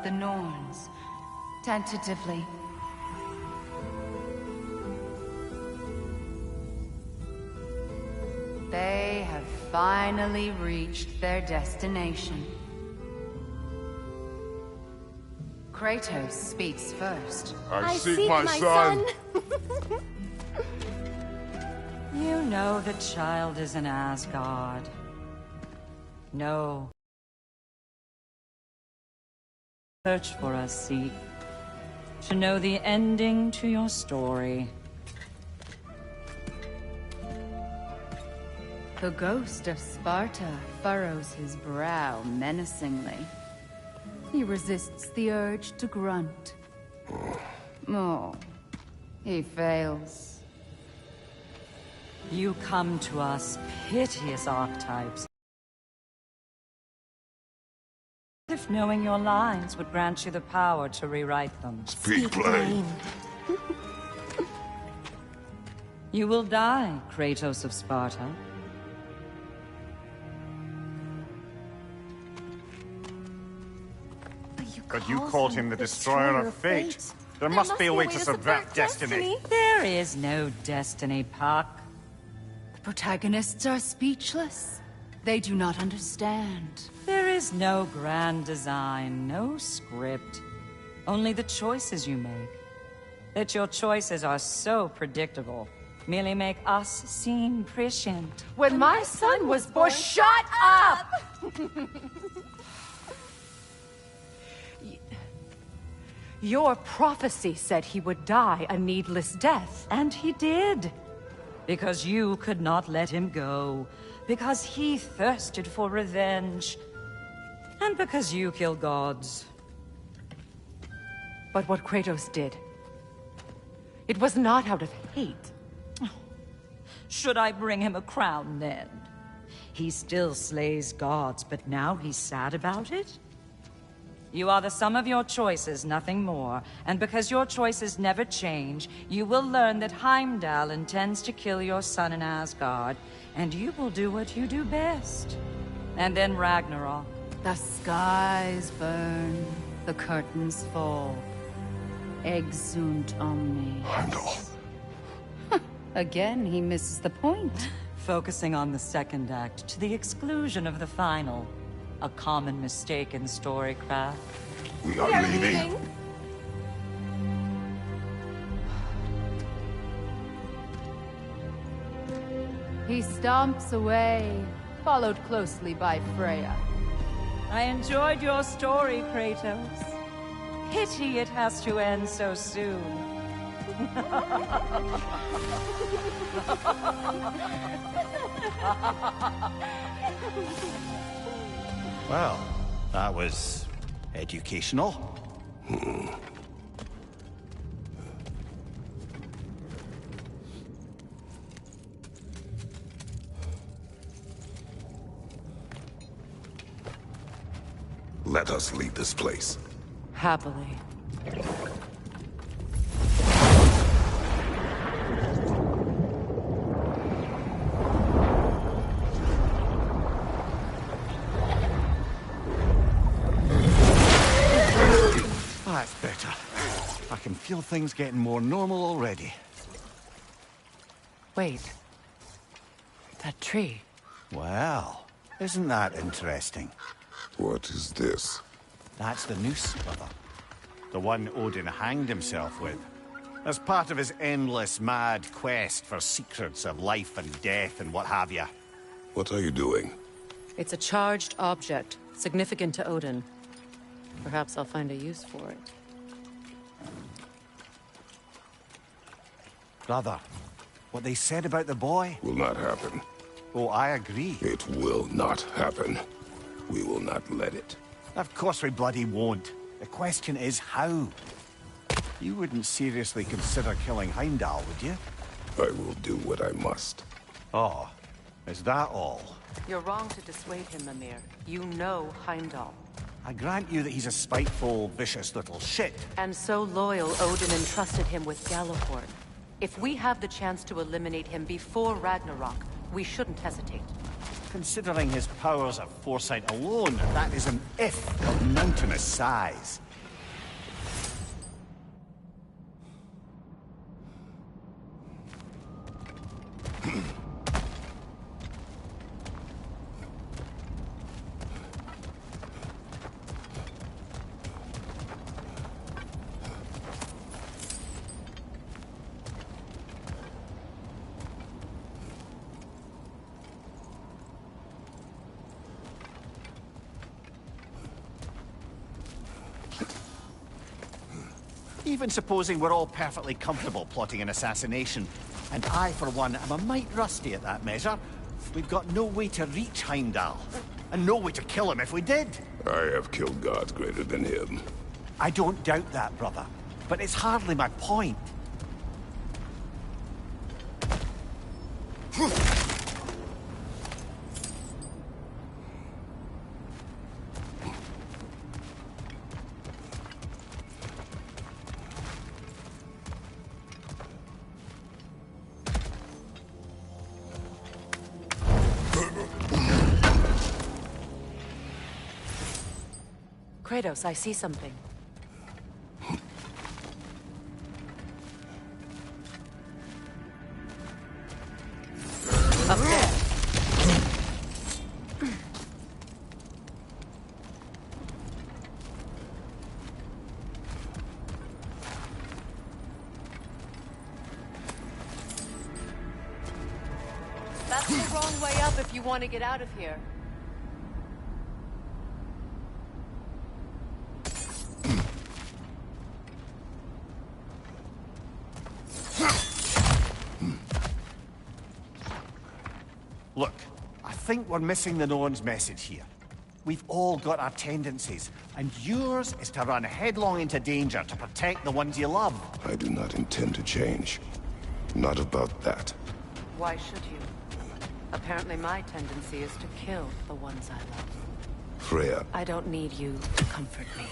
the Norns, tentatively. They have finally reached their destination. Kratos speaks first. I seek my son! You know the child is in Asgard. No. Search for us, seek. To know the ending to your story. The ghost of Sparta furrows his brow menacingly. He resists the urge to grunt. Oh, he fails. You come to us, piteous archetypes. As if knowing your lines would grant you the power to rewrite them. Speak plain. You will die, Kratos of Sparta. But you called him the Destroyer of Fate. There must be a way to subvert destiny. There is no destiny, Puck. The protagonists are speechless. They do not understand. There is no grand design, no script. Only the choices you make. That your choices are so predictable merely make us seem prescient. When my son was born, shut up! Your prophecy said he would die a needless death. And he did. Because you could not let him go. Because he thirsted for revenge. And because you kill gods. But what Kratos did, it was not out of hate. Should I bring him a crown then? He still slays gods, but now he's sad about it? You are the sum of your choices, nothing more. And because your choices never change, you will learn that Heimdall intends to kill your son in Asgard, and you will do what you do best. And then Ragnarok. The skies burn, the curtains fall. Exunt omnes. Heimdall. Again, he misses the point. Focusing on the second act to the exclusion of the final. A common mistake in storycraft. We are leaving. He stomps away, followed closely by Freya. I enjoyed your story, Kratos. Pity it has to end so soon. Well, that was educational. Let us leave this place. Happily. That's better. I can feel things getting more normal already. Wait. That tree. Well, isn't that interesting? What is this? That's the noose, brother. The one Odin hanged himself with. As part of his endless, mad quest for secrets of life and death and what have you. What are you doing? It's a charged object, significant to Odin. Perhaps I'll find a use for it. Brother, what they said about the boy? Will not happen. Oh, I agree. It will not happen. We will not let it. Of course we bloody won't. The question is how. You wouldn't seriously consider killing Heimdall, would you? I will do what I must. Oh, is that all? You're wrong to dissuade him, Mimir. You know Heimdall. I grant you that he's a spiteful, vicious little shit. And so loyal, Odin entrusted him with Gjallarhorn. If we have the chance to eliminate him before Ragnarok, we shouldn't hesitate. Considering his powers of foresight alone, that is an if of mountainous size. Even supposing we're all perfectly comfortable plotting an assassination, and I, for one, am a mite rusty at that measure, we've got no way to reach Heimdall, and no way to kill him if we did. I have killed gods greater than him. I don't doubt that, brother, but it's hardly my point. Kratos, I see something. Up there. That's the wrong way up if you want to get out of here. Look, I think we're missing the Norn's message here. We've all got our tendencies, and yours is to run headlong into danger to protect the ones you love. I do not intend to change. Not about that. Why should you? Apparently my tendency is to kill the ones I love. Freya. I don't need you to comfort me.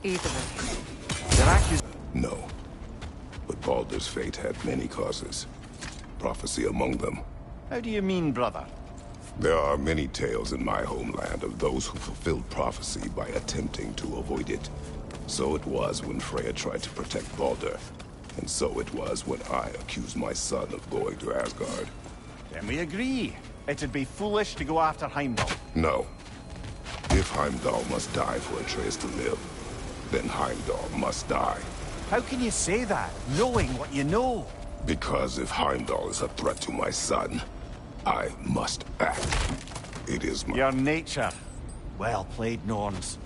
Either of you. No. But Baldur's fate had many causes. Prophecy among them. How do you mean, brother? There are many tales in my homeland of those who fulfilled prophecy by attempting to avoid it. So it was when Freya tried to protect Baldur. And so it was when I accused my son of going to Asgard. Then we agree. It'd be foolish to go after Heimdall. No. If Heimdall must die for Atreus to live, then Heimdall must die. How can you say that, knowing what you know? Because if Heimdall is a threat to my son, I must act. It is my... Your nature. Well played, Norns.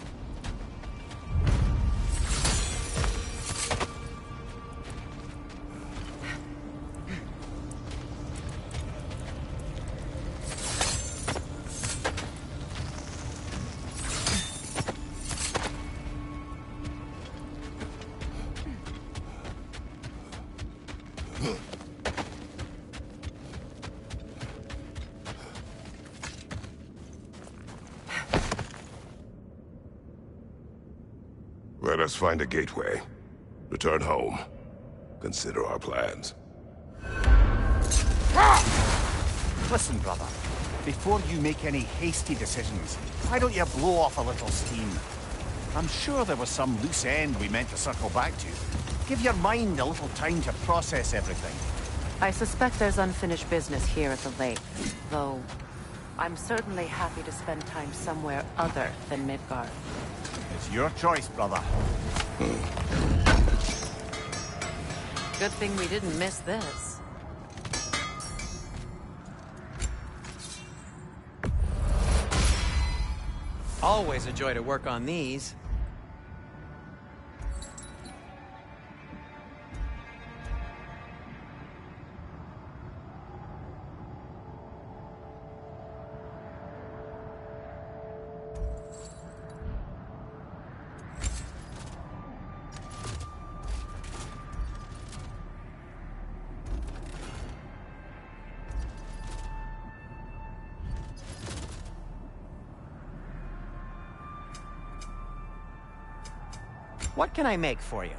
Let us find a gateway. Return home. Consider our plans. Listen, brother. Before you make any hasty decisions, why don't you blow off a little steam? I'm sure there was some loose end we meant to circle back to. Give your mind a little time to process everything. I suspect there's unfinished business here at the lake, though I'm certainly happy to spend time somewhere other than Midgard. It's your choice, brother. Good thing we didn't miss this. Always a joy to work on these. What can I make for you?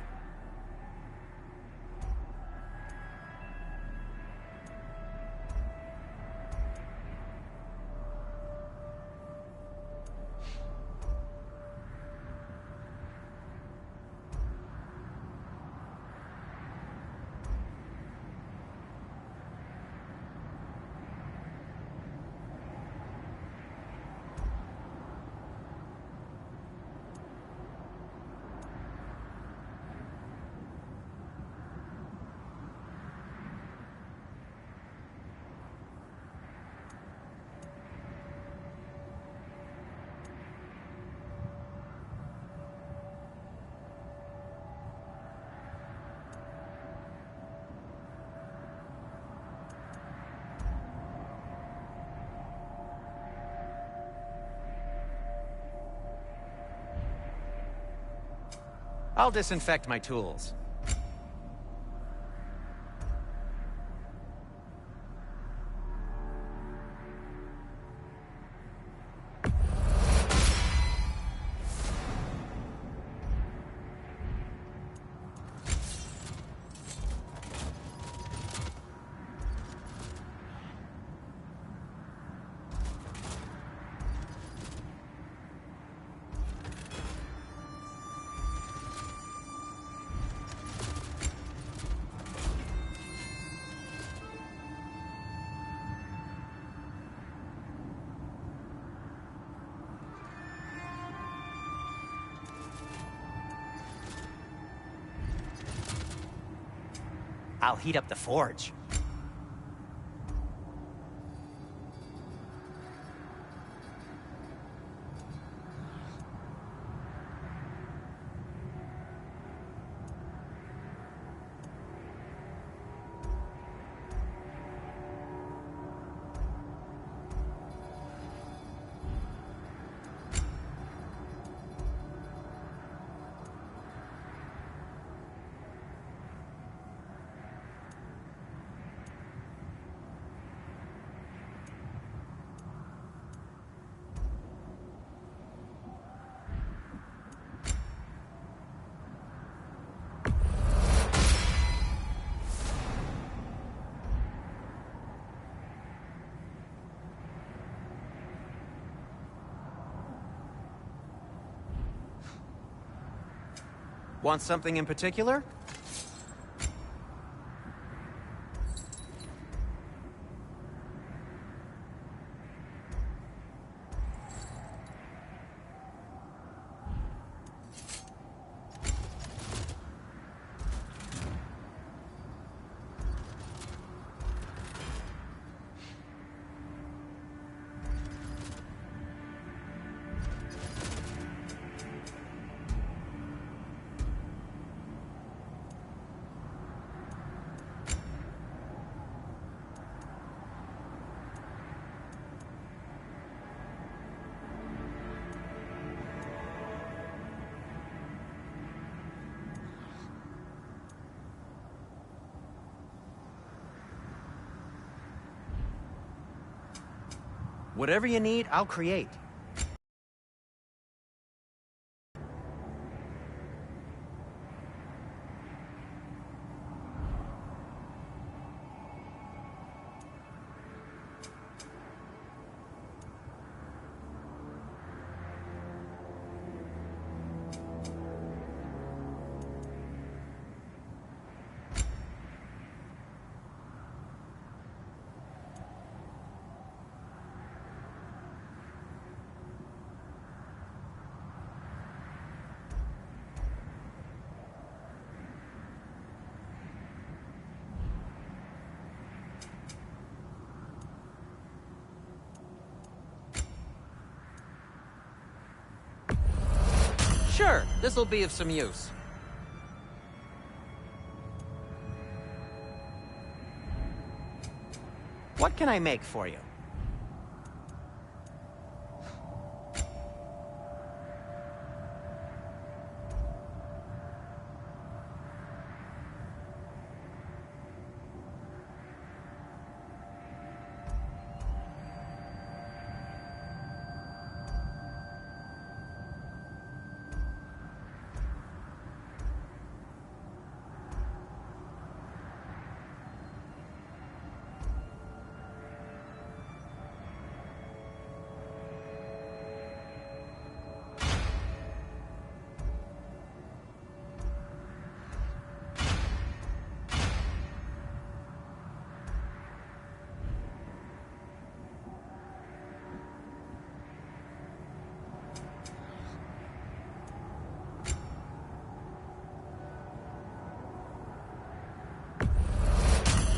I'll disinfect my tools. I'll heat up the forge. Want something in particular? Whatever you need, I'll create. Sure, this'll be of some use. What can I make for you?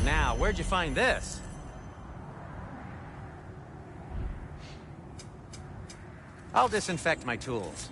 Now, where'd you find this? I'll disinfect my tools.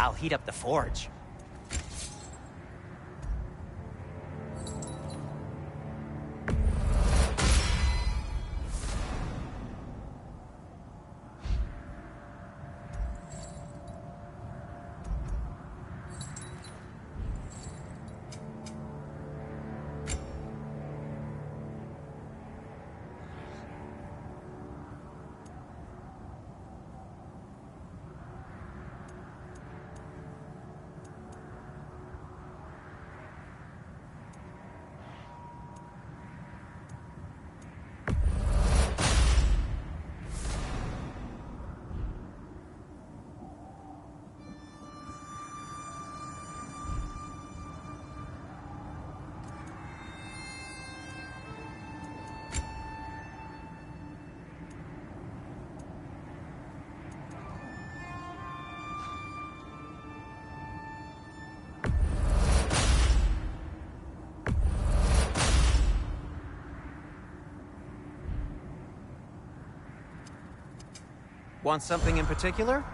I'll heat up the forge. Want something in particular?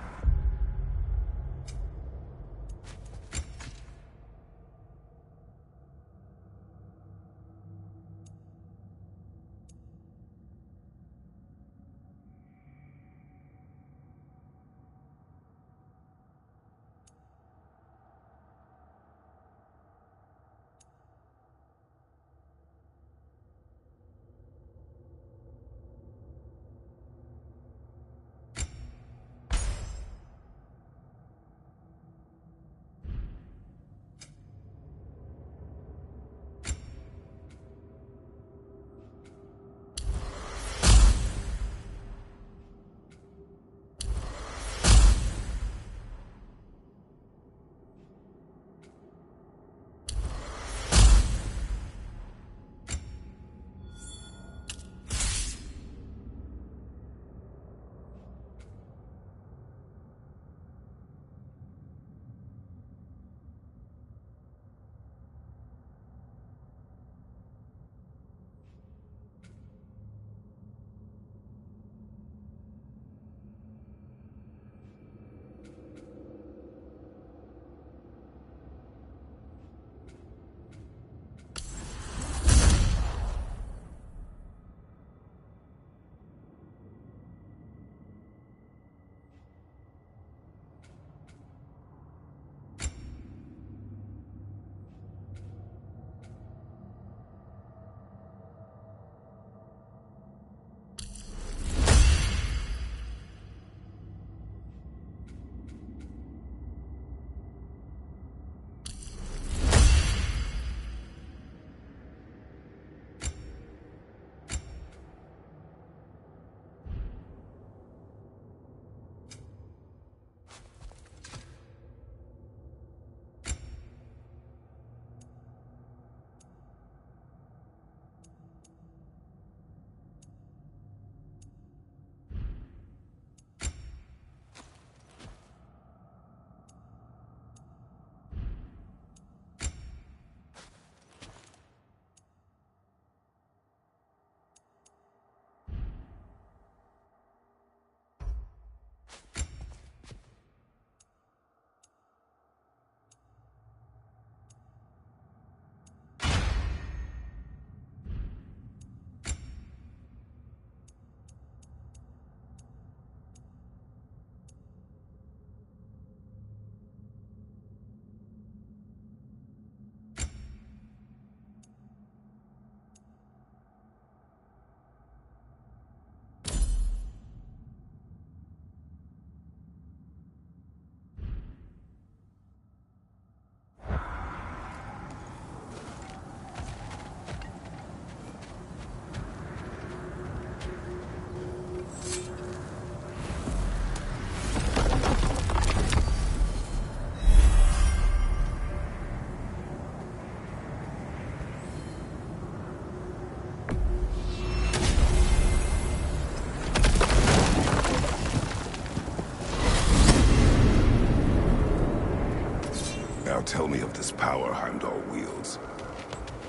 Tell me of this power Heimdall wields.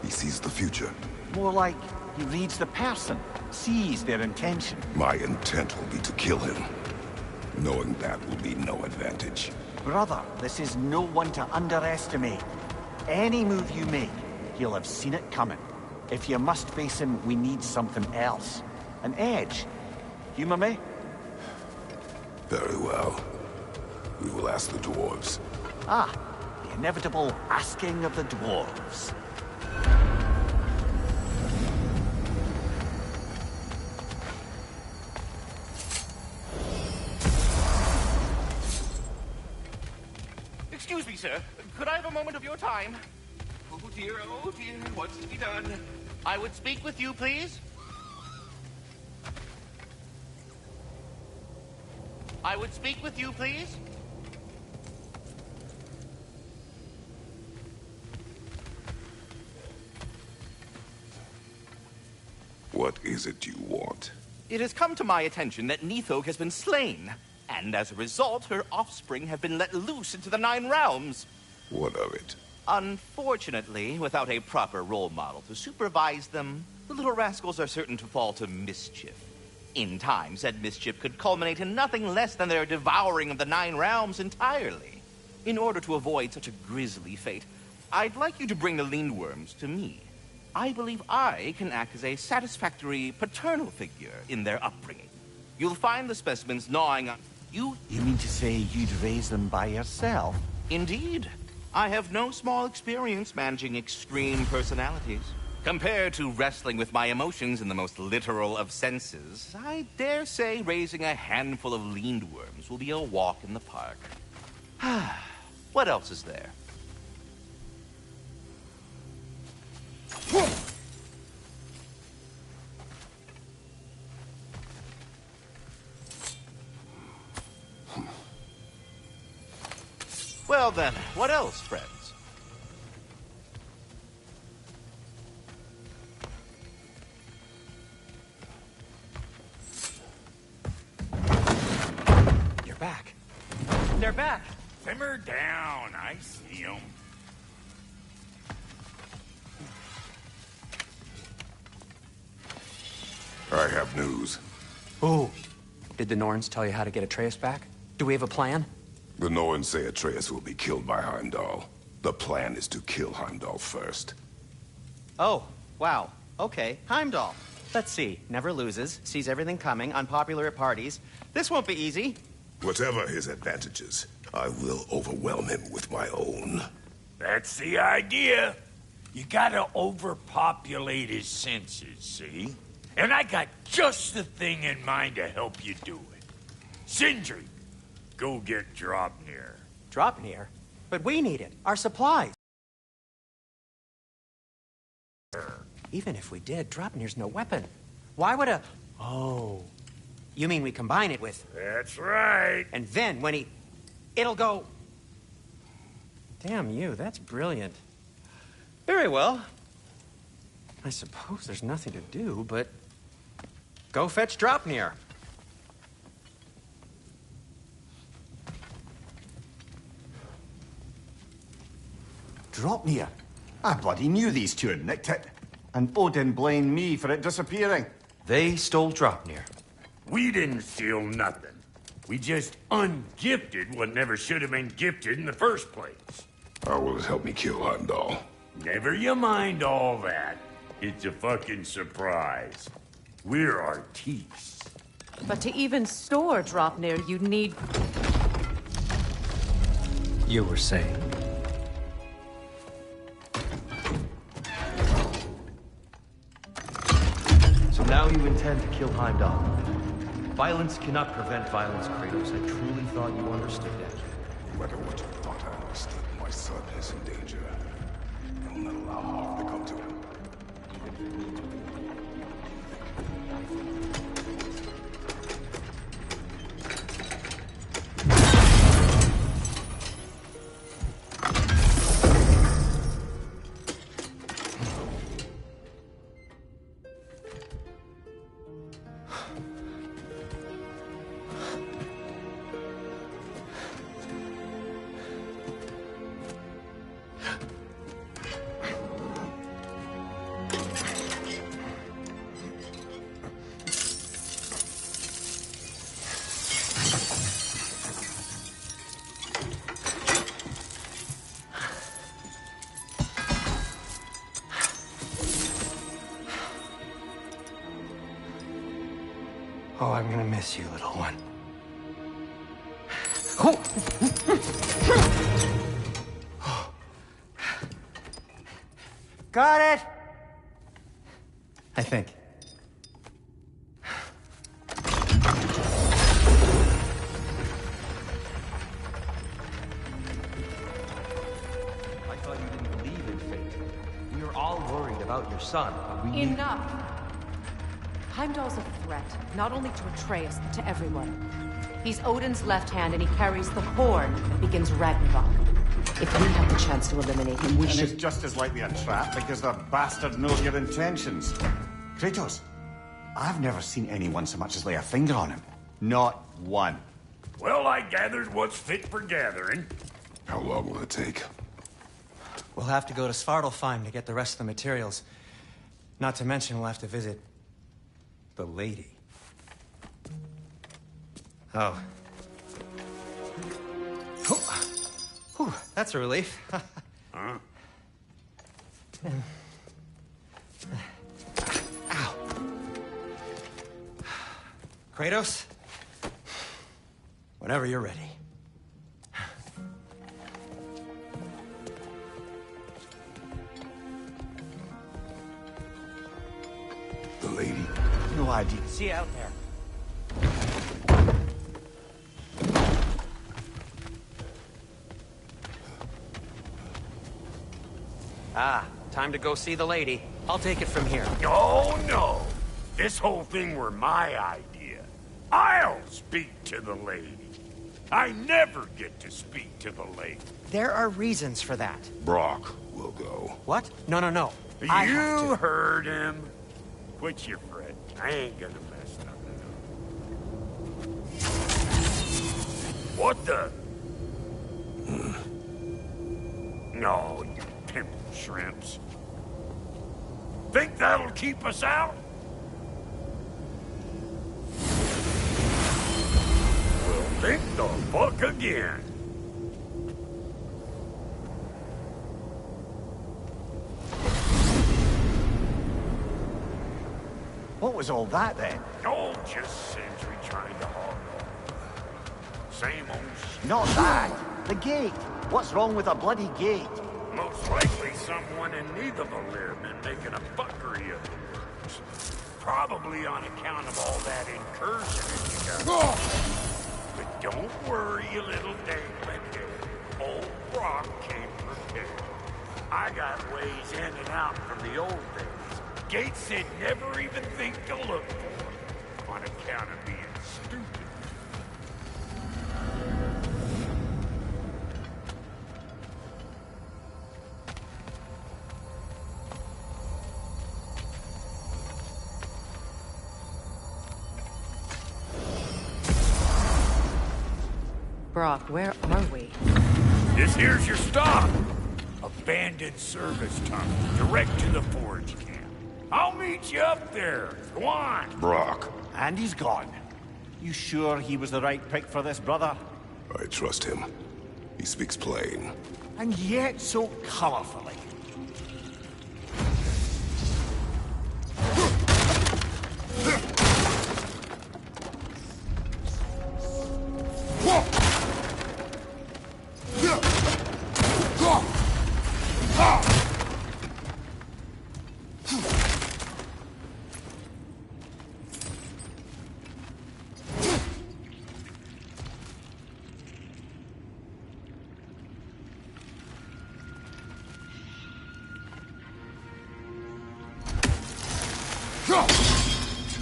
He sees the future. More like he reads the person, sees their intention. My intent will be to kill him. Knowing that will be no advantage. Brother, this is no one to underestimate. Any move you make, he'll have seen it coming. If you must face him, we need something else. An edge. Humor me? Very well. We will ask the dwarves. Ah, the inevitable asking of the dwarves. Excuse me, sir. Could I have a moment of your time? Oh dear, what's to be done? I would speak with you, please. I would speak with you, please. What is it you want? It has come to my attention that Nithog has been slain, and as a result, her offspring have been let loose into the Nine Realms. What of it? Unfortunately, without a proper role model to supervise them, the little rascals are certain to fall to mischief. In time, said mischief could culminate in nothing less than their devouring of the Nine Realms entirely. In order to avoid such a grisly fate, I'd like you to bring the Lindworms to me. I believe I can act as a satisfactory paternal figure in their upbringing. You'll find the specimens gnawing on you. You mean to say you'd raise them by yourself? Indeed. I have no small experience managing extreme personalities. Compared to wrestling with my emotions in the most literal of senses, I dare say raising a handful of Lindworms will be a walk in the park. What else is there? Well then, what else, friends? You're back. They're back. Simmer down, I see 'em. I have news. Oh. Did the Norns tell you how to get Atreus back? Do we have a plan? The Norns say Atreus will be killed by Heimdall. The plan is to kill Heimdall first. Oh, wow. Okay, Heimdall. Let's see. Never loses, sees everything coming, unpopular at parties. This won't be easy. Whatever his advantages, I will overwhelm him with my own. That's the idea. You gotta overpopulate his senses, see? And I got just the thing in mind to help you do it. Sindri, go get Draupnir. Draupnir? But we need it. Our supplies. Even if we did, Draupnir's no weapon. Why would a... Oh. You mean we combine it with... That's right. And then when he... It'll go... Damn you, that's brilliant. Very well. I suppose there's nothing to do, but... Go fetch Draupnir. Draupnir? I bloody knew these two had nicked it. And Odin blamed me for it disappearing. They stole Draupnir. We didn't steal nothing. We just ungifted what never should have been gifted in the first place. How will it help me kill Heimdall? Never you mind all that. It's a fucking surprise. We're artistes. But to even store Draupnir, you'd need... You were saying? So now you intend to kill Heimdall. Violence cannot prevent violence, Kratos. I truly thought you understood that. No matter what you thought I understood, my son is in danger. I will not allow harm to come to him. Oh, I'm gonna miss you, little one. Got it! I think. I thought you didn't believe in fate. We were all worried about your son, but we knew... Enough! Heimdall's a threat, not only to Atreus, but to everyone. He's Odin's left hand, and he carries the horn that begins Ragnarok. If we have the chance to eliminate him, we And should... it's just as likely a trap because the bastard knows your intentions. Kratos, I've never seen anyone so much as lay a finger on him. Not one. Well, I gathered what's fit for gathering. How long will it take? We'll have to go to Svartalfheim to get the rest of the materials. Not to mention we'll have to visit... the lady. Oh. Whew, that's a relief. Huh? Ow. Kratos? Whenever you're ready. The lady? No idea. See you out there. Ah, time to go see the lady. I'll take it from here. Oh, no. This whole thing were my idea. I'll speak to the lady. I never get to speak to the lady. There are reasons for that. Brock will go. What? No, no, no. I have You to. heard him. Quit your fret. I ain't gonna mess nothing up. What the? No, you pimple shrimps. Think that'll keep us out? Well, think the fuck again. What was all that then? Oh, just Sentry trying to hog off. Same old shit. Not that. The gate. What's wrong with a bloody gate? Most likely someone in Nidavellir been making a fuckery of the works. Probably on account of all that incursion you got. But don't worry, you little dangling head. Old Brock came prepared. I got ways in and out from the old days. Gates said never even think to look for them on account of being stupid. Brock, where are we? This here's your stop. Abandoned service tunnel, direct to the forge camp. I'll meet you up there. Go on. Brock. And he's gone. You sure he was the right pick for this, brother? I trust him. He speaks plain. And yet so colorfully.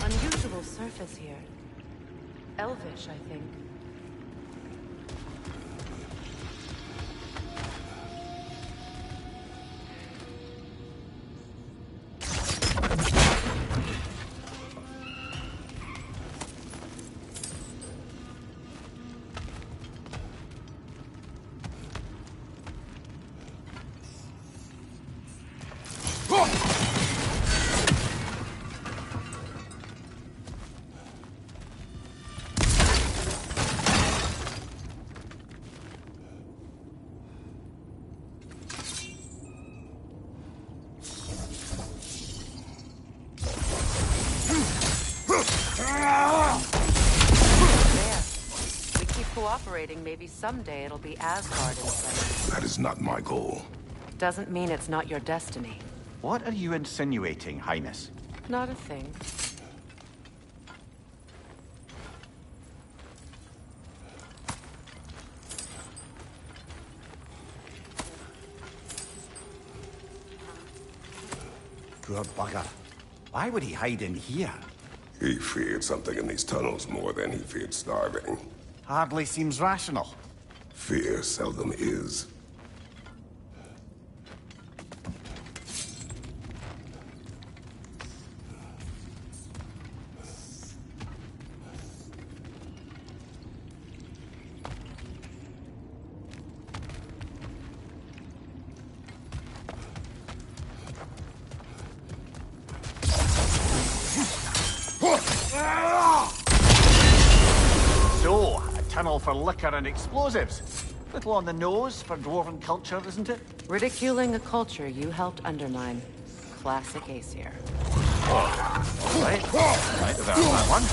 Unusual surface here. Elvish, I think. cooperating, maybe someday it'll be Asgard in sight. That is not my goal. Doesn't mean it's not your destiny. What are you insinuating, Highness? Not a thing. Poor bugger. Why would he hide in here? He feared something in these tunnels more than he feared starving. Hardly seems rational. Fear seldom is. So, a tunnel for liquor and explosives. Little on the nose for dwarven culture, isn't it? Ridiculing a culture you helped undermine. Classic Aesir. Right. Right, there's that one.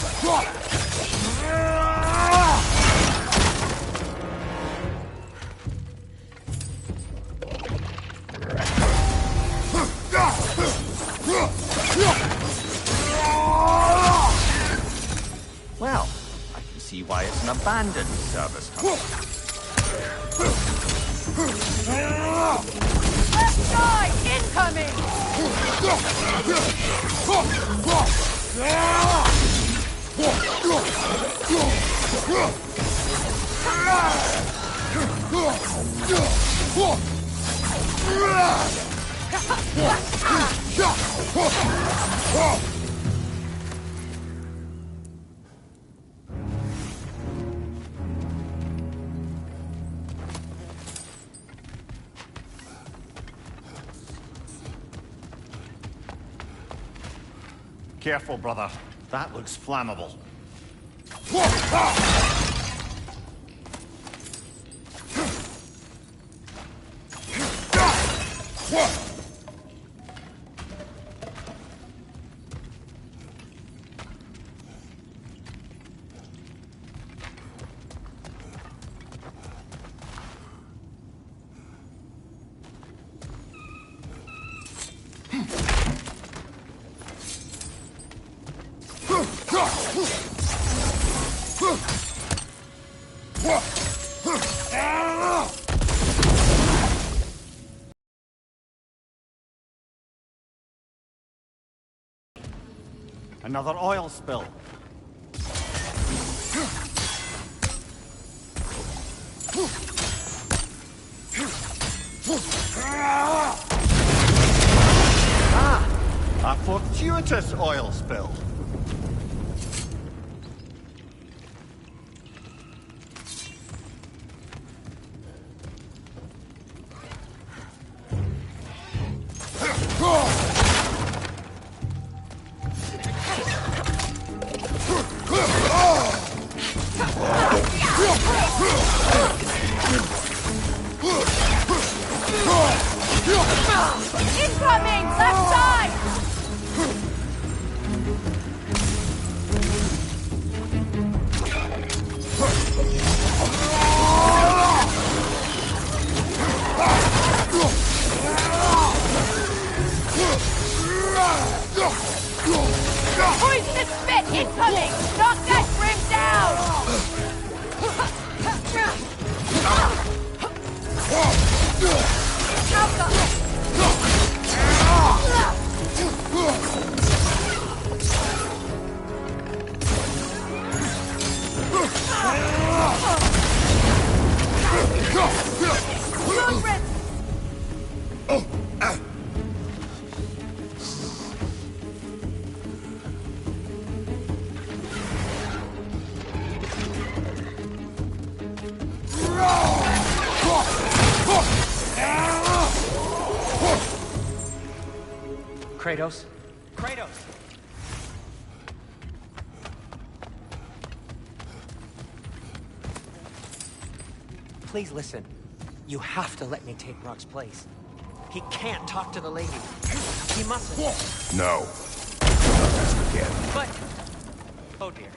Well, I can see why it's an abandoned service tunnel. Left side! Incoming! Careful, brother. That looks flammable. Another oil spill. A fortuitous oil spill. Incoming! Left side! Poisonous spit incoming! Knock that brim Kratos? Kratos! Please listen. You have to let me take Rock's place. He can't talk to the lady. He mustn't. No. Not ask again. But... Oh dear.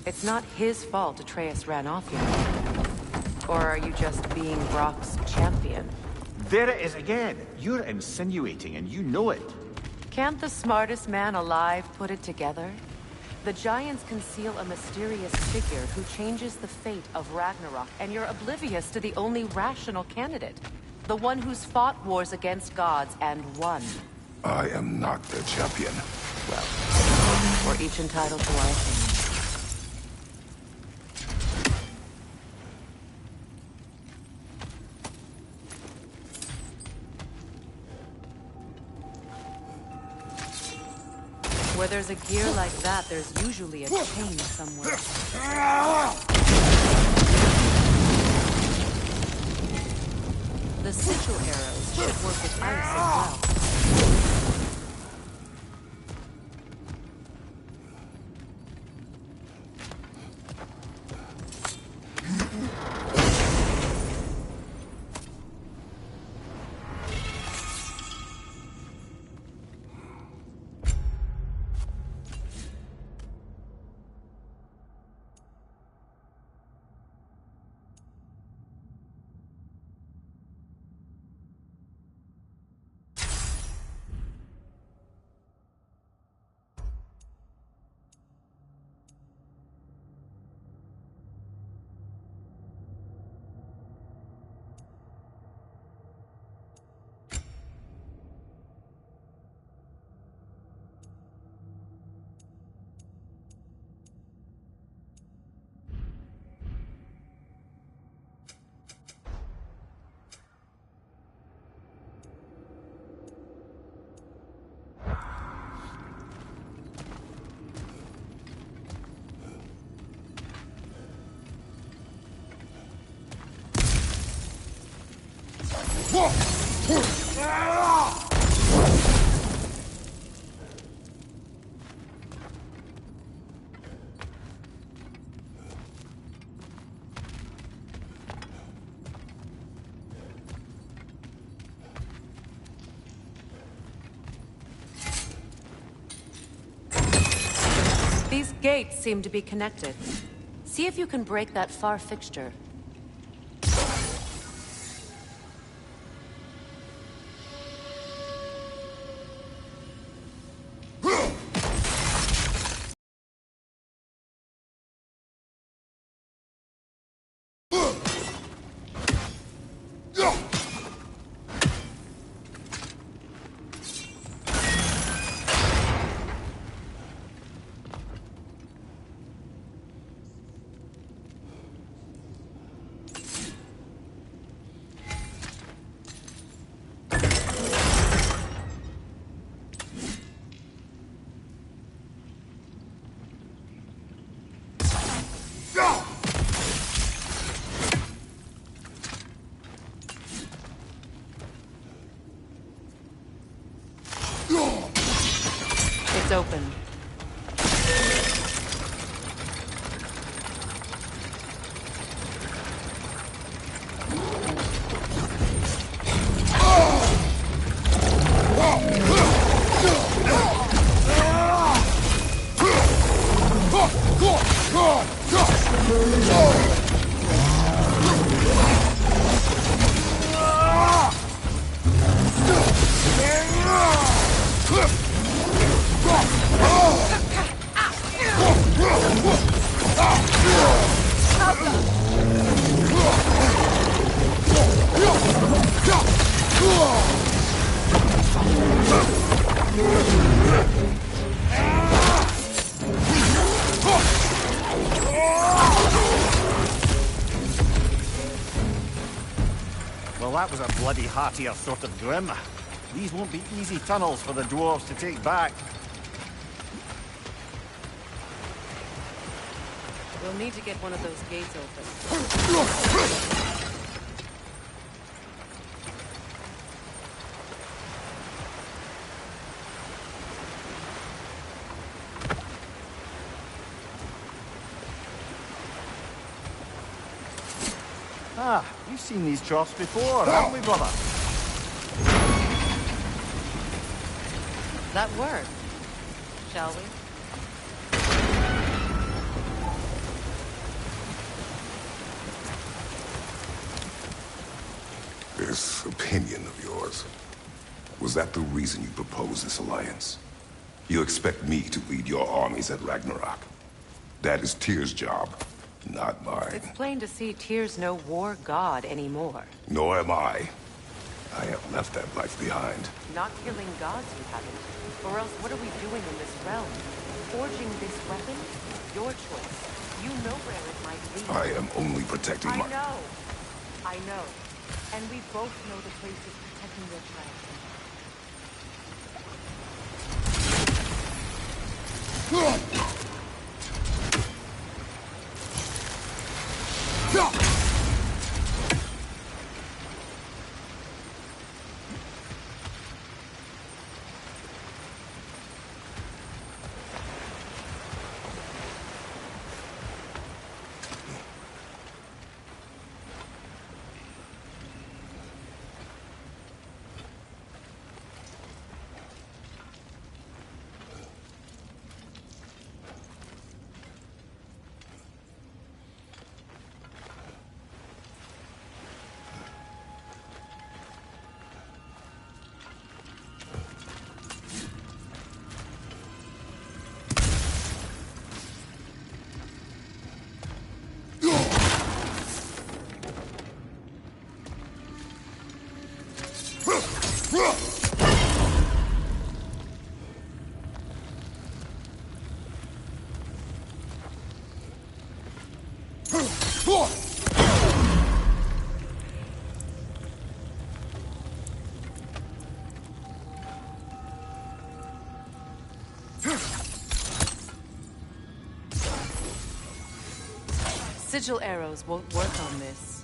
It's not his fault Atreus ran off, you know. Or are you just being Brock's champion? There it is again. You're insinuating, and you know it. Can't the smartest man alive put it together? The Giants conceal a mysterious figure who changes the fate of Ragnarok, and you're oblivious to the only rational candidate. The one who's fought wars against gods and won. I am not their champion. Well, we're each entitled to our opinion. Where there's a gear like that, there's usually a chain somewhere. The sigil arrows should work with ice as well. These gates seem to be connected. See if you can break that far fixture. It's open. Well, that was a bloody heartier sort of grim. These won't be easy tunnels for the dwarves to take back. We'll need to get one of those gates open. Ah, we've seen these troughs before, haven't we, brother? That worked. Shall we? This opinion of yours, was that the reason you proposed this alliance? You expect me to lead your armies at Ragnarok? That is Tyr's job, not mine. It's plain to see Tyr's no war god anymore. Nor am I. I have left that life behind. Not killing gods, you haven't. Or else what are we doing in this realm? Forging this weapon? Your choice. You know where it might lead. I am only protecting my... I know. And we both know the place is protecting your child. Sigil arrows won't work on this.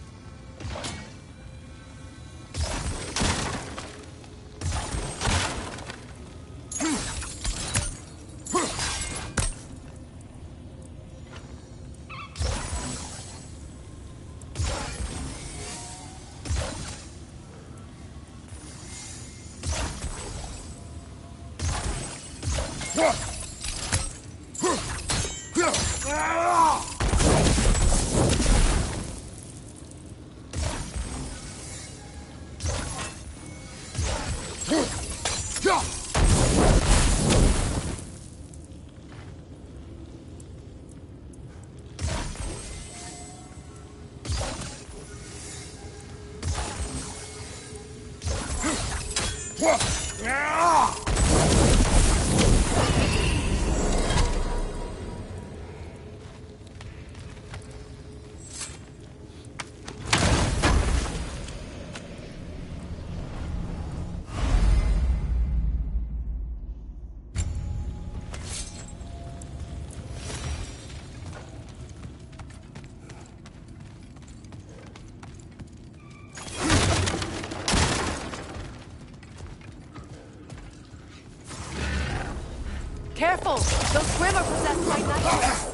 Careful! Those Grim are possessed by nightmares.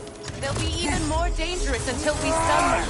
They'll be even more dangerous until we stun them.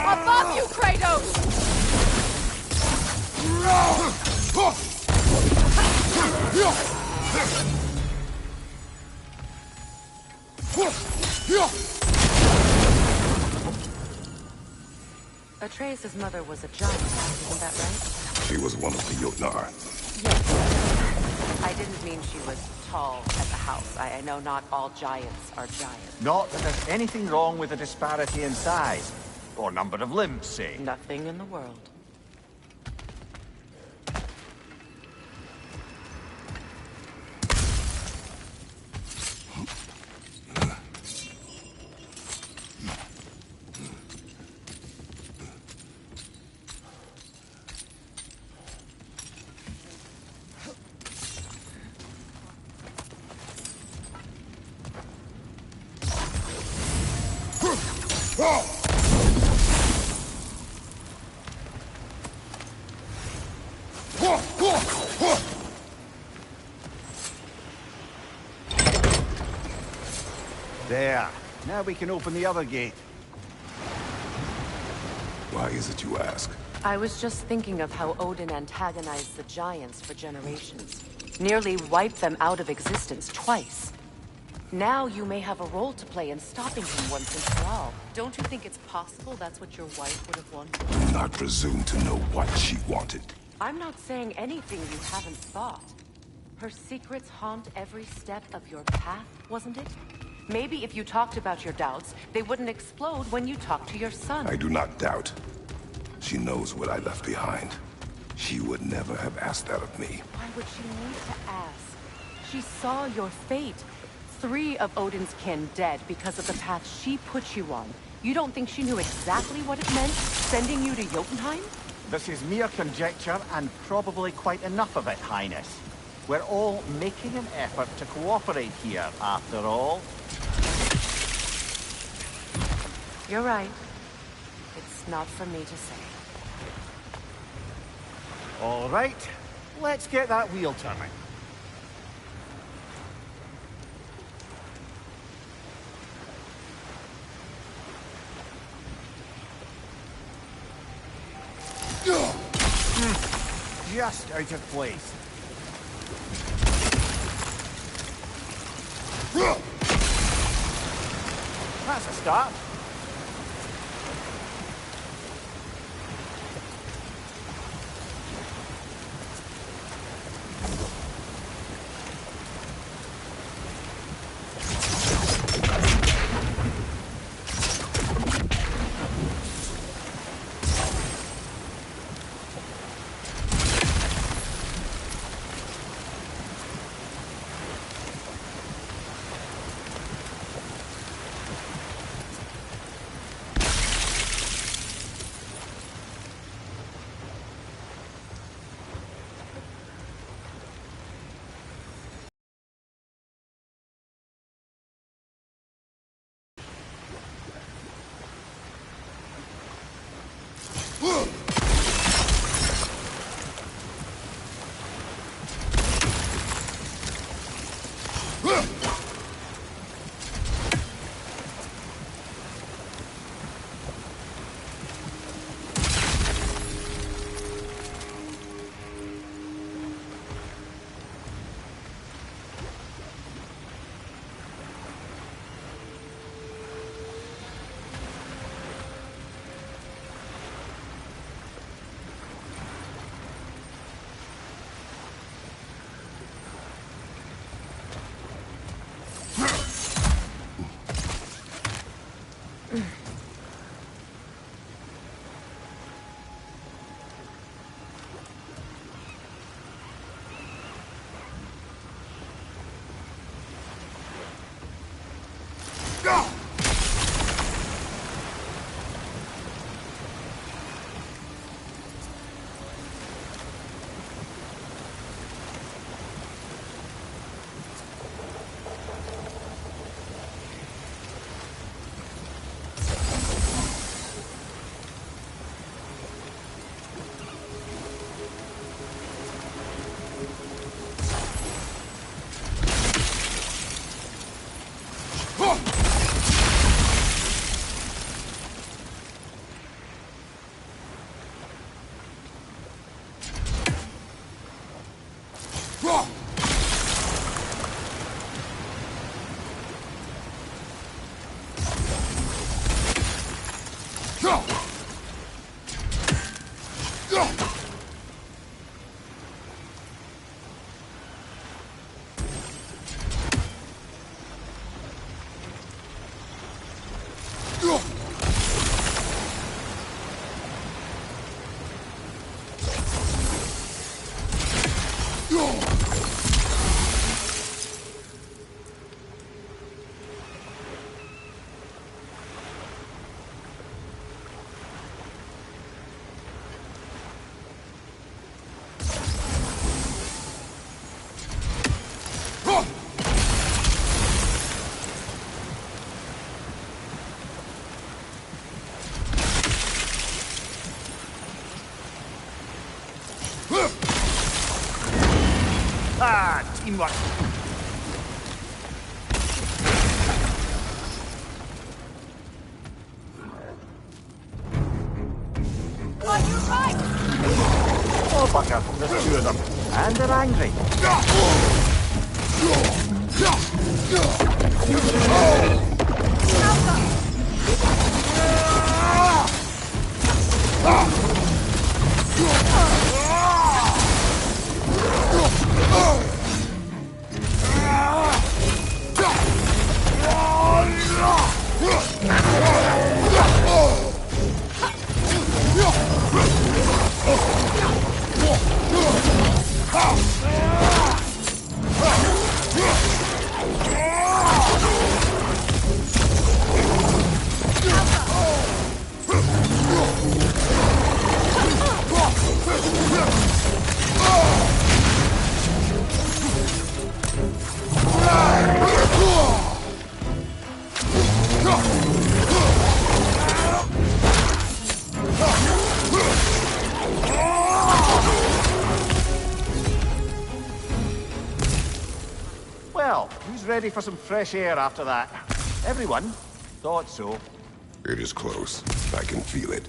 Above you, Kratos! Atreus' mother was a giant, isn't that right? She was one of the Jotnar. Yes. I didn't mean she was tall at the house. I know not all giants are giants. Not that there's anything wrong with a disparity in size. Or number of limbs, say. Nothing in the world. There. Now we can open the other gate. Why is it you ask? I was just thinking of how Odin antagonized the giants for generations. Nearly wiped them out of existence twice. Now you may have a role to play in stopping him once and for all. Don't you think it's possible that's what your wife would have wanted? Do not presume to know what she wanted. I'm not saying anything you haven't thought. Her secrets haunt every step of your path, wasn't it? Maybe if you talked about your doubts, they wouldn't explode when you talked to your son. I do not doubt. She knows what I left behind. She would never have asked that of me. Why would she need to ask? She saw your fate. 3 of Odin's kin dead because of the path she put you on. You don't think she knew exactly what it meant, sending you to Jotunheim? This is mere conjecture, and probably quite enough of it, Highness. We're all making an effort to cooperate here, after all. You're right. It's not for me to say. All right, let's get that wheel turning. Just out of place. That's a start. Teamwork. On your right! Oh, bugger. There's two of them. And they're angry. Well, who's ready for some fresh air after that? Everyone? Thought so. It is close. I can feel it.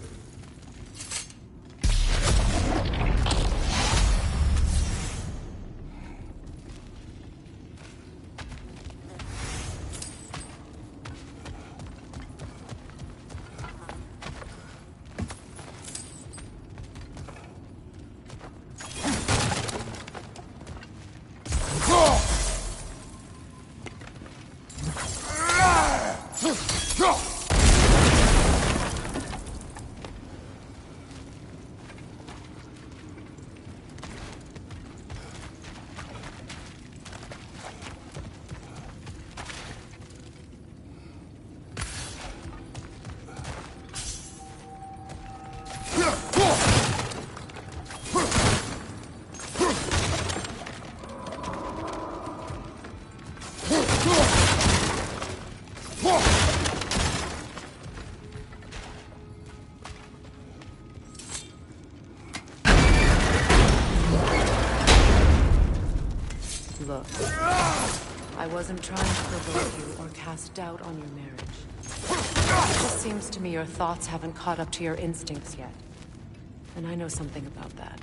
Look, I wasn't trying to provoke you or cast doubt on your marriage. It just seems to me your thoughts haven't caught up to your instincts yet. And I know something about that.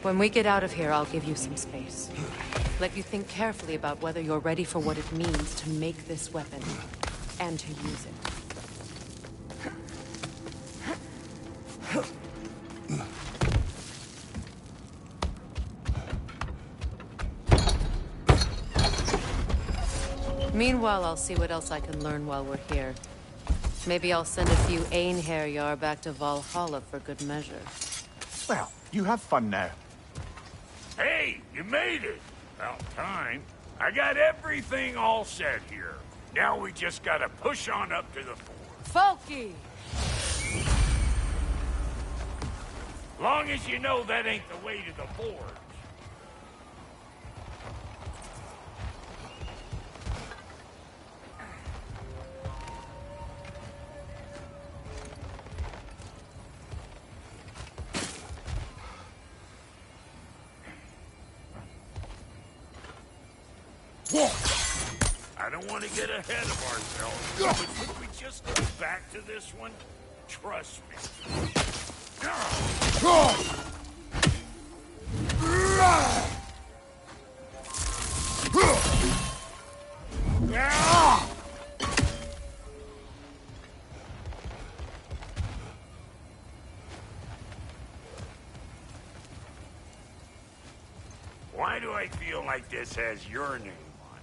When we get out of here, I'll give you some space. Let you think carefully about whether you're ready for what it means to make this weapon, and to use it. Meanwhile, I'll see what else I can learn while we're here. Maybe I'll send a few Einherjar back to Valhalla for good measure. Well, you have fun now. Hey, you made it! About time. I got everything all set here. Now we just gotta push on up to the fort. Folky! Long as you know that ain't the way to the forge. I don't want to get ahead of ourselves, but could we just go back to this one? Trust me. Why do I feel like this has your name on it?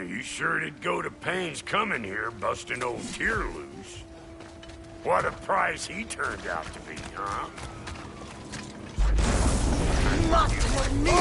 You sure did go to pains coming here, busting old Tyr loose. What a prize he turned out to be, huh? Not for me!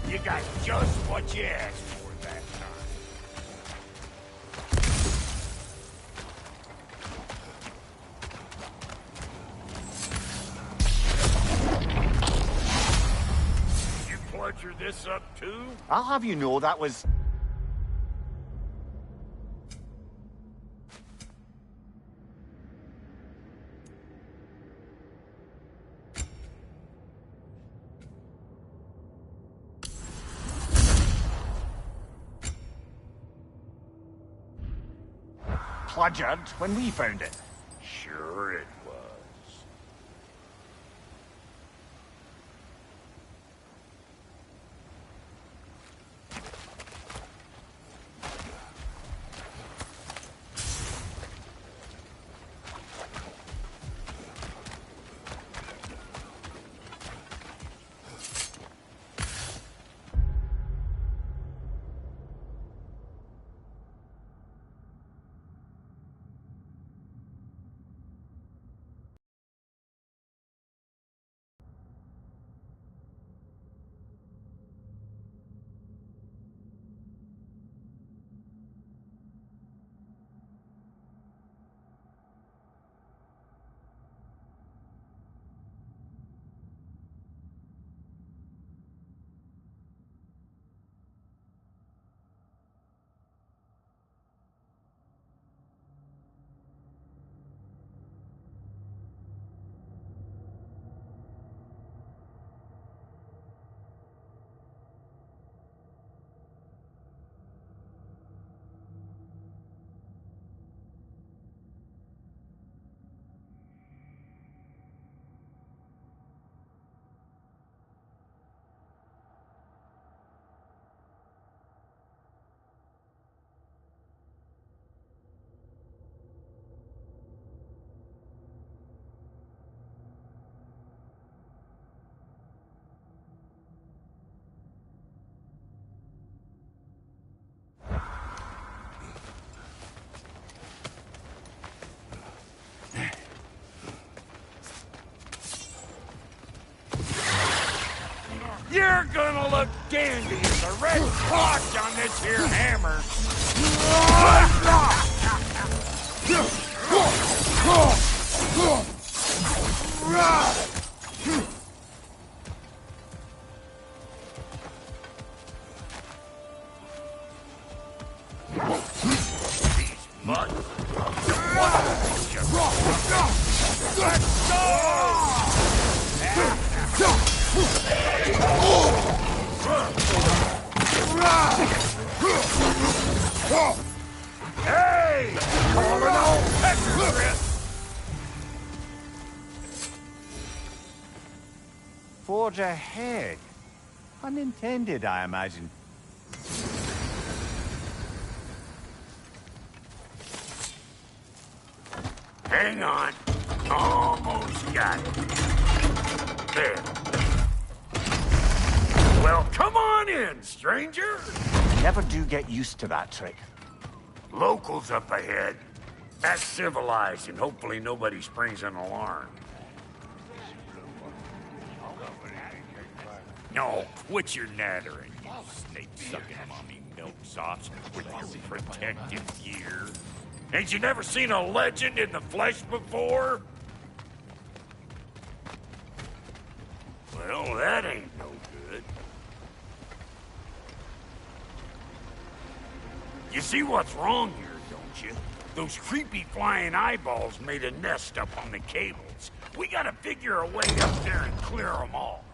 You got just what you asked for that time. You clutcher this up too? I'll have you know that was... Bludgeoned when we found it. Sure it was. You're gonna look dandy as a red splotch on this here hammer. These mud. Let's go! Hey! Calling on Pecker Grip! Forge ahead. Unintended, I imagine. Hang on. Almost got it. There. Well, come on in, stranger. Never do get used to that trick. Locals up ahead. Act civilized and hopefully nobody springs an alarm. No, quit your nattering, you snake-sucking mommy milksops with your protective gear. Ain't you never seen a legend in the flesh before? Well, that ain't no good. You see what's wrong here, don't you? Those creepy flying eyeballs made a nest up on the cables. We gotta figure a way up there and clear them all.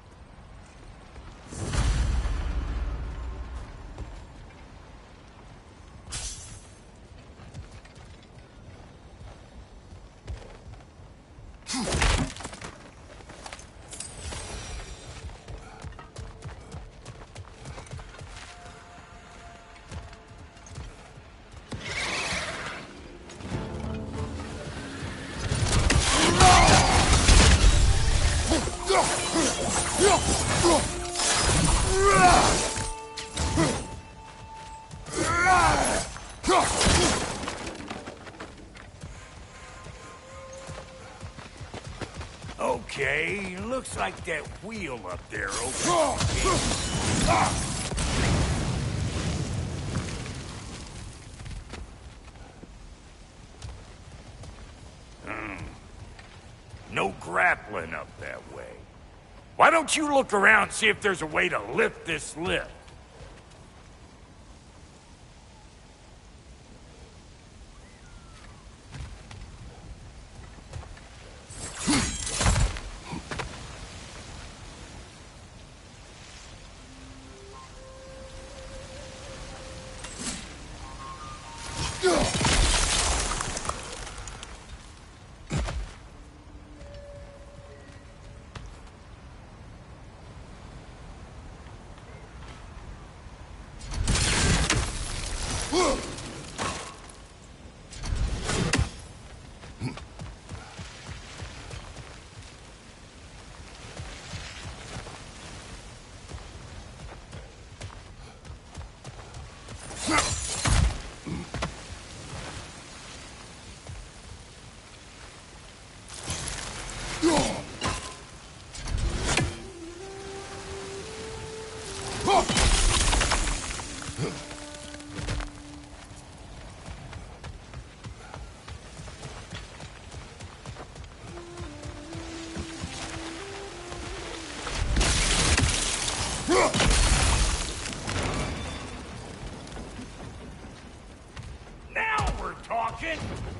Okay, looks like that wheel up there No grappling up that way. Why don't you look around and see if there's a way to lift this lift?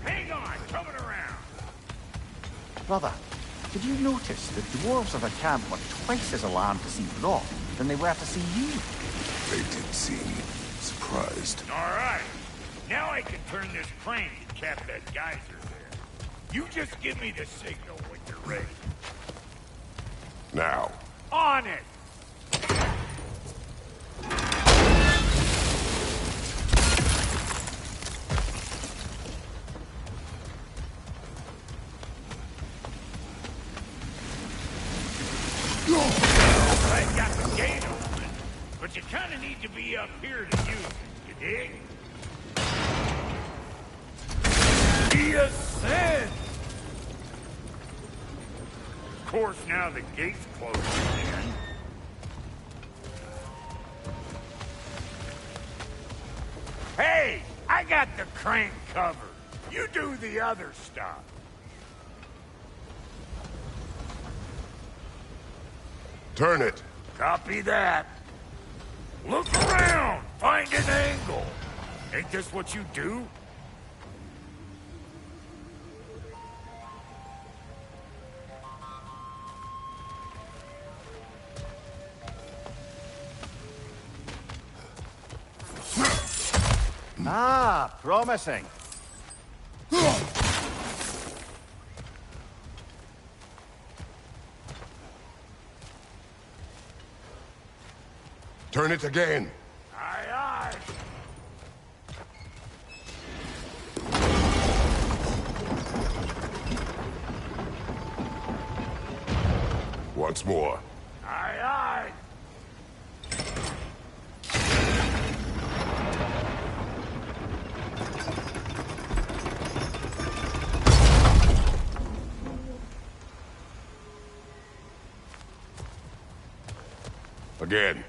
Hang on, coming around. Brother, did you notice the dwarves of the camp were twice as alarmed to see Brock than they were to see you? They did seem surprised. All right. Now I can turn this crane and cap that geyser there. You just give me the signal when you're ready. Now. On it! I got the gate open, but you kind of need to be up here to use it, you dig? The ascent! Of course, now the gate's closed again. Hey, I got the crank covered. You do the other stuff. Turn it. Copy that. Look around. Find an angle. Ain't this what you do? Ah, promising. Turn it again. Aye, aye. once more. Aye, aye. Again.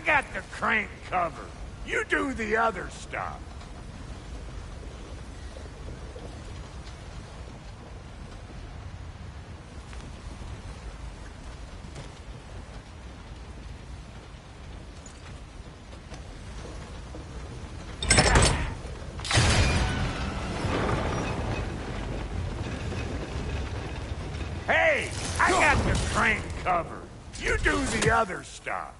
got the crank covered. You do the other stuff. covered. You do the other stuff.